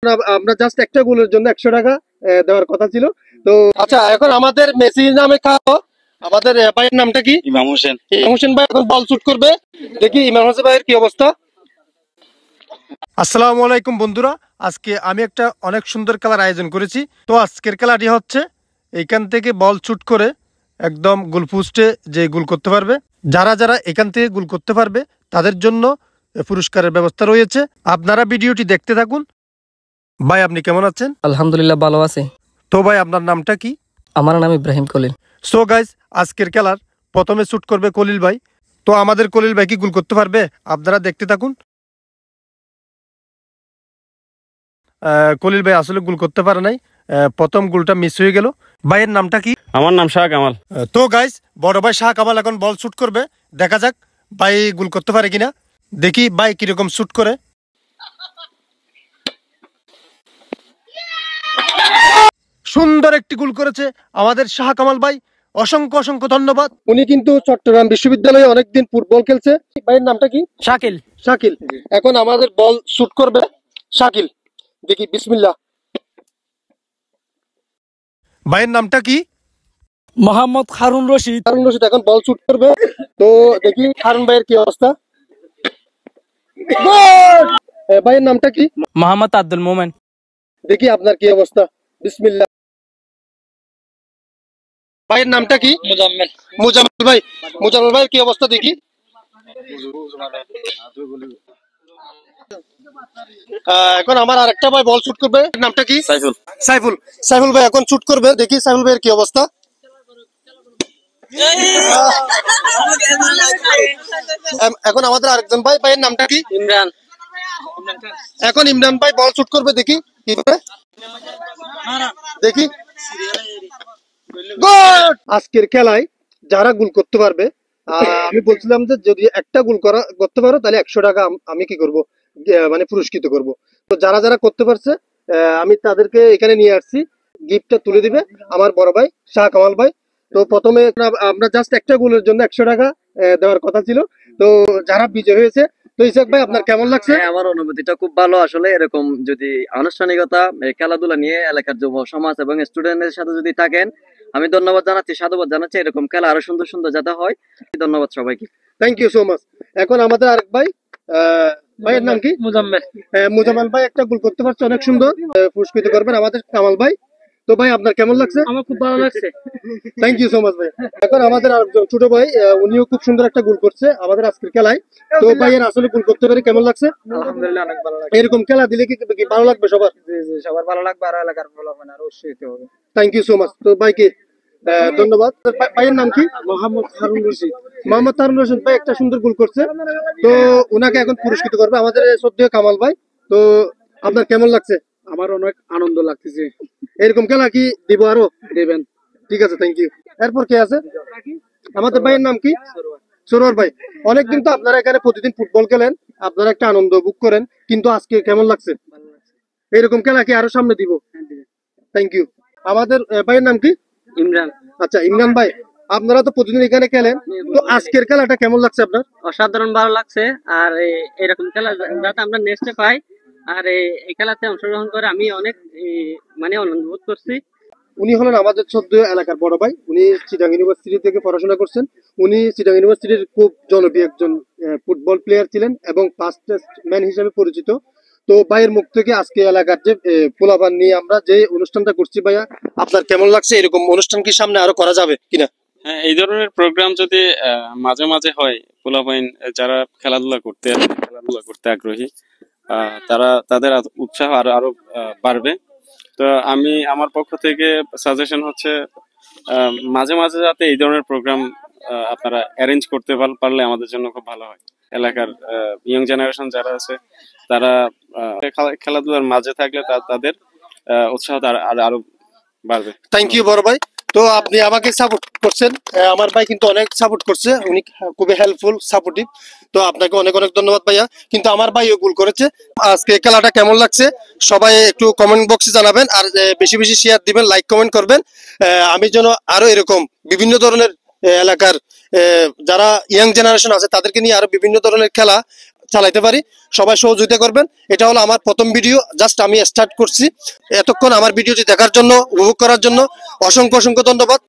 আমরা জাস্ট একটা গোলের জন্য 100 টাকা দেওয়ার কথা ছিল। তো আচ্ছা, এখন আমাদের মেসি নামে খাওয়া আমাদের ভাইয়ের নামটা কি? ইমাম হোসেন। ইমাম হোসেন ভাই এখন বল শুট করবে, দেখি ইমাম হোসেন ভাইয়ের কি অবস্থা। আসসালামু আলাইকুম বন্ধুরা, আজকে আমি একটা অনেক সুন্দর খেলার আয়োজন করেছি। তো আজকের খেলাটি হচ্ছে এইখান থেকে বল শুট করে একদম গোল পোস্টে যে গোল করতে পারবে, যারা যারা এখান থেকে গোল করতে পারবে তাদের জন্য পুরস্কারের ব্যবস্থা রয়েছে। আপনারা ভিডিওটি দেখতে থাকুন। ভাই আপনি কেমন আছেন? আলহামদুলিল্লাহ ভালো আছে। তো ভাই আপনার নামটা কি? আমার নাম ইব্রাহিম কলিল। সো গাইস, আজকের খেলার প্রথমে শুট করবে কলিল ভাই। তো আমাদের কলিল ভাই কি গোল করতে পারবে? আপনারা দেখতে থাকুন। কলিল ভাই আসলে গোল করতে পারে নাই, প্রথম গোলটা মিস হয়ে গেল। ভাইয়ের নামটা কি? আমার নাম শাহ কামাল। তো গাইস, বড় ভাই শাহ কামাল এখন বল শুট করবে, দেখা যাক ভাই গোল করতে পারে কিনা। দেখি ভাই কিরকম শুট করে। সুন্দর একটি গোল করেছে আমাদের শাহ কামাল ভাই, অসংখ্য অসংখ্য ধন্যবাদ। উনি কিন্তু চট্টগ্রাম বিশ্ববিদ্যালয়ে অনেকদিন ফুটবল খেলছে। ভাইয়ের নামটা কি? শাকিল। শাকিল এখন আমাদের বল শুট করবে শাকিল, দেখি বিসমিল্লাহ। ভাইয়ের নামটা কি? মোহাম্মদ হারুন রশিদ। হারুন রশিদ এখন বল শুট করবে, তো দেখি হারুন ভাইয়ের কি অবস্থা। ভাইয়ের নামটা কি? মোহাম্মদ আব্দুল মোমেন। দেখি আপনার কি অবস্থা, বিসমিল্লাহ। ভাইয়ের নামটা কি? মুজাম্মেল। মুজাম্মেল ভাই, মুজাম্মেল ভাইয়ের কি অবস্থা দেখি। এখন আমার আরেকটা ভাই বল শুট করবে, নামটা কি? সাইফুল। সাইফুল। সাইফুল ভাই এখন শুট করবে, দেখি সাইফুল ভাইয়ের কি অবস্থা। এখন আমাদের আরেকজন ভাই, ভাইয়ের নামটা কি? ইমরান। এখন ইমরান ভাই বল শুট করবে, দেখি কিভাবে, দেখি। গোল! আজকের খেলায় যারা গোল করতে পারবে, আমি বলছিলাম যে যদি একটা গোল করতে পারো তাহলে 100 টাকা আমি কি করব, মানে পুরস্কৃত করব। তো যারা যারা করতে পারছে আমি তাদেরকে এখানে নিয়ে আসছি, গিফটটা তুলে দিবে আমার বড় ভাই শাহ কামাল ভাই। তো প্রথমে আমরা জাস্ট একটা গোলের জন্য 100 টাকা দেওয়ার কথা ছিল। তো যারা বিজয় হয়েছে, তো ইসাক ভাই আপনার কেমন লাগছে? আমার অনুভূতিটা খুব ভালো। আসলে এরকম যদি আনুষ্ঠানিকতা খেলাধুলা নিয়ে এলাকার যুব সমাজ এবং স্টুডেন্টদের সাথে যদি থাকেন, আমি ধন্যবাদ জানাচ্ছি, সাধুবাদ জানাচ্ছি। এরকম খেলা আরো সুন্দর সুন্দর যাতে হয়, ধন্যবাদ সবাইকে। Thank you so much. এখন আমাদের আরেক ভাই, ভাইয়ের নাম কি? মুজাম্মেল। মুজাম্মেল ভাই একটা গোল করতে পারছে, অনেক সুন্দর, পুরস্কৃত করবেন আমাদের কামাল ভাই। তো ভাই আপনার কেমন লাগছে? আমার খুব ভালো লাগছে। থ্যাংক ইউ সো মাচ ভাই। এখন আমাদের ছোট ভাই, উনিও খুব সুন্দর একটা গোল করছে আমাদের আজকের খেলায়। তো ভাইয়ের আসলে গোল করতে পারে কেমন লাগছে? আলহামদুলিল্লাহ অনেক ভালো লাগছে। এরকম খেলা দিলে কি ভালো লাগবে সবার? সবার ভালো লাগবে, আর এলাকার ফলাফল আরো উৎসাহিত হবে। Thank you so much. তো ভাইকে ধন্যবাদ। ভাইয়ের নাম কি? মোহাম্মদ হারুন রশিদ। মোহাম্মদ হারুন রশিদ ভাই একটা সুন্দর গোল করছে, তো উনাকে এখন পুরস্কৃত করবে আমাদের শ্রদ্ধেয় কামাল ভাই। তো আপনার কেমন লাগছে? আমার অনেক আনন্দ লাগতেছে। এরকম খেলা কি দিব আরো? দেবেন। ঠিক আছে, থ্যাংক ইউ। এরপর কে আছে? আমাদের ভাইয়ের নাম কি? সরোয়ার ভাই। অনেকদিন তো আপনারা এখানে প্রতিদিন ফুটবল খেলেন, আপনারা একটা আনন্দ বুক করেন, কিন্তু আজকে কেমন লাগছে? এরকম খেলা কি আরো সামনে দিব? Thank you. আমাদের ভাইয়ের নাম কি? ইমরান। আচ্ছা ইমরান ভাই, আপনারা তো প্রতিদিন এখানে খেলেন, তো আজকের খেলাটা কেমন লাগছে আপনার? অসাধারণ ভালো লাগছে। আর এরকম খেলা যাতে আমরা নেক্সটে পাই, আর এই খেলাতে অংশগ্রহণ করে আমি অনেক মানে আনন্দ বোধ করছি। উনি হলেন আমাদের শ্রদ্ধেয় এলাকার বড় ভাই, উনি চিটাং ইউনিভার্সিটি থেকে পড়াশোনা করছেন। উনি চিটাং ইউনিভার্সিটির খুব জনপ্রিয় একজন ফুটবল প্লেয়ার ছিলেন এবং ফাস্টেস্ট ম্যান হিসেবে পরিচিত। তো ভাইয়ের মুখ থেকে আজকে এলাকার যে পোলাপান নিয়ে আমরা যে অনুষ্ঠানটা করছি, ভাইয়া আপনার কেমন লাগছে? এরকম অনুষ্ঠান কি সামনে আরো করা যাবে কিনা? হ্যাঁ, এই ধরনের প্রোগ্রাম যদি মাঝে মাঝে হয়, পোলাপাইন যারা খেলাধুলা করতে আগ্রহী, তারা তাদের উৎসাহ আরো আরো বাড়বে। তো আমি আমার পক্ষ থেকে সাজেশন হচ্ছে মাঝে মাঝে যাতে এই ধরনের প্রোগ্রাম আপনারা অ্যারেঞ্জ করতে পারলে আমাদের জন্য খুব ভালো হয়। এলাকার ইয়ং জেনারেশন যারা আছে তারা খেলাধুলার মাঝে থাকলে তাদের উৎসাহ আরো বাড়বে। থ্যাংক ইউ বড় ভাই। তো আপনি আমাকে সাপোর্ট করছেন, আমার ভাই কিন্তু অনেক সাপোর্ট করছে, উনি খুবই হেল্পফুল, সাপোর্টিভ। তো আপনাকে অনেক অনেক ধন্যবাদ ভাইয়া। কিন্তু আমার ভাইও গোল করেছে। আজকে খেলাটা কেমন লাগছে সবাই একটু কমেন্ট বক্সে জানাবেন, আর বেশি বেশি শেয়ার দিবেন, লাইক কমেন্ট করবেন। আমি যেন আরো এরকম বিভিন্ন ধরনের এলাকার যারা ইয়াং জেনারেশন আছে তাদেরকে নিয়ে আরো বিভিন্ন ধরনের খেলা চালাইতে পারি। সবাই সহযোগিতা করবেন। এটা হলো আমার প্রথম ভিডিও, জাস্ট আমি স্টার্ট করছি। এতক্ষণ আমার ভিডিওটি দেখার জন্য, উপভোগ করার জন্য অসংখ্য অসংখ্য ধন্যবাদ।